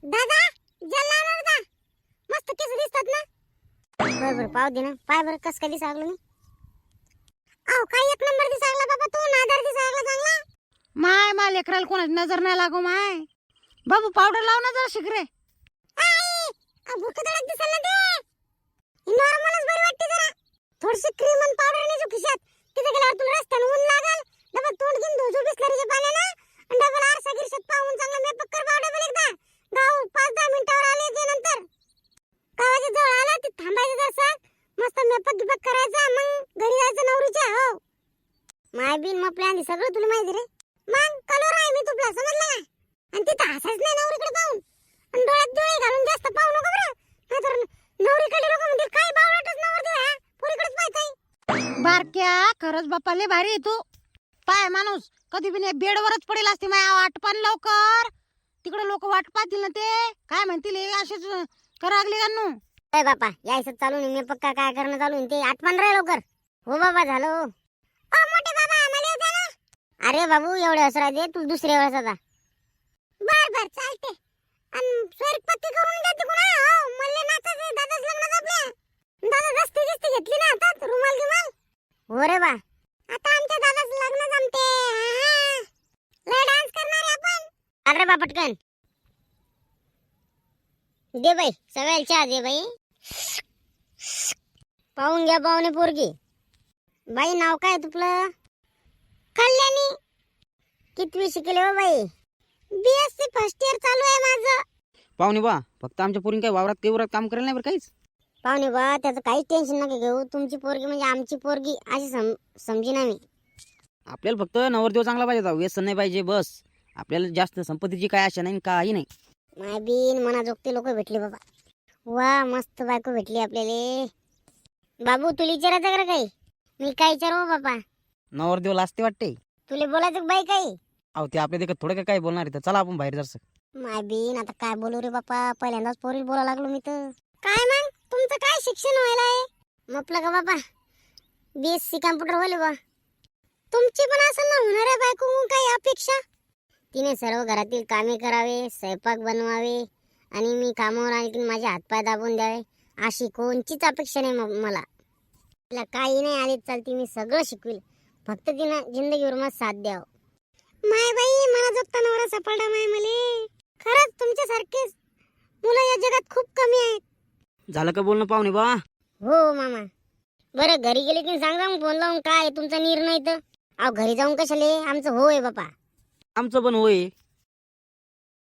दादा जल लावणार दा मस्त केस दिसतात ना. बरोबर पाव दे ना. पाय बरं कस काय दिसागलो मी. आव काय एक नंबर दिसागला बाबा तू. नादार दिसागला चांगला. माय मा लेकराला कोणाची नजर नाही लागो माय. बाबू पावडर लाव ना जरा शिकरे. आई भुक धडक दिसायला दे. नॉर्मलच बरी वाटते जरा. थोडीशी क्रीम आणि पावडर ने जो खिशात तिथे गेल्यावर तुला रस्त्याने ऊन लागल. डबल तोंड घेऊन धुजू बिस्लरीच्या पाण्यानं आणि डबल आरसा गिरशात पाहून चांगला मेकअप कर बाव डबल एकदा. गाव 5-10 मिनिटावर आले ते नंतर गावाच्या जवळ आला ते थांबायचं जरासं. मस्त मेकअप गिपक करायचा मग घरी जायचं नवरीच्या. हो माय बिन मग प्लॅन सगळं तुला माहिती रे. मग कलोर आहे मी तुला समजलं का. आणि तिथं हसायच नाही नवरीकडे पाहून. आणि डोळ्यात डोळे घालून जास्त पाहू नको बरं. नाहीतर नवरीकडे लोक म्हणतील काय बावळटच नवर दे. पुरीकडेच पाहताय. बारक्या खरंच बाप्पा लय भारी आहे तू. पाय माणूस कधी बी नाही बेडवरच पडेल असते माया. वाट पान लवकर. तिकडे लोक वाट पाहतील ना ते काय म्हणतील हे असेच करागले गानू. ए बापा यायचं चालू नाही. मी पक्का काय करणं चालू आहे ते आठवण रे लवकर. हो बाबा झालं. हो मोठे बाबा आम्हाला येऊ ना. अरे बाबू एवढे असं राहते तू दुसऱ्या वेळेस आता. बर बर चालते. आणि स्वर्ग पत्ती करून देते कुणा. हो मल्ले नाचायचे दादाच लग्नात आपल्या. दादा दस्ती दिसती घेतली ना आता रुमाल गिमाल. हो रे बा आता आमच्या दादाच लग्न जमते. लय डान्स करणार आहे आपण. अरे बा पटकन दे बाई सगळ्याला चहा दे बाई. पाहून घ्या पाहुणे पोरगी. बाई नाव काय तुपलं. कल्याणी. कितवी शिकले हो बाई. बीएससी फर्स्ट इयर चालू आहे माझं. पाहुणे बा फक्त आमच्या पोरीने काय वावरात काही काम करेल नाही बरं काहीच. पाहुणे बा त्याचं काहीच टेन्शन नका घेऊ. तुमची पोरगी म्हणजे आमची पोरगी अशी समजी ना मी. आपल्याला फक्त नवरदेव चांगला पाहिजे. व्यसन नाही पाहिजे बस. आपल्याला जास्त संपत्तीची काय आशा नाही काही नाही. माय बिन मनाजोगते लोक भेटले बाबा. वा मस्त बायको भेटली आपल्याला. बाबू तुला विचारायचं का काही. मी काय विचारू बाबा. नवरदेव लाजते वाटते. तुला बोलायचं बाई काही. अहो ते आपल्या देखत थोडं काय बोलणार आहे. चला आपण बाहेर जरसं. माय बिन आता काय बोलू रे बापा. पहिल्यांदाच पोरीला बोला लागलो मी तर. काय मग तुमचं काय शिक्षण व्हायला आहे. म्हटलं का बाबा बीएससी कम्प्युटर व्हायला बा. तुमची पण असेल ना होणार आहे बायको काही अपेक्षा. तिने सर्व घरातील कामे करावे स्वयंपाक बनवावे आणि मी कामावर आले की माझे हातपाय दाबून द्यावे अशी कोणचीच अपेक्षा नाही मला. तिला काही नाही आले चालते मी सगळं शिकविल. फक्त तिनं जिंदगीवर मग साथ द्यावं. माय बाई मला जगता नवरा सापडला माय मले. खरंच तुमच्यासारखेच मुलं या जगात खूप कमी आहेत. झालं का बोलणं पाहुणे बा. हो मामा. बरं घरी गेले की सांगा मग फोन लावून काय तुमचा निर्णय तर. अहो घरी जाऊन कशाले आमचं होय बापा. आमचं पण होय.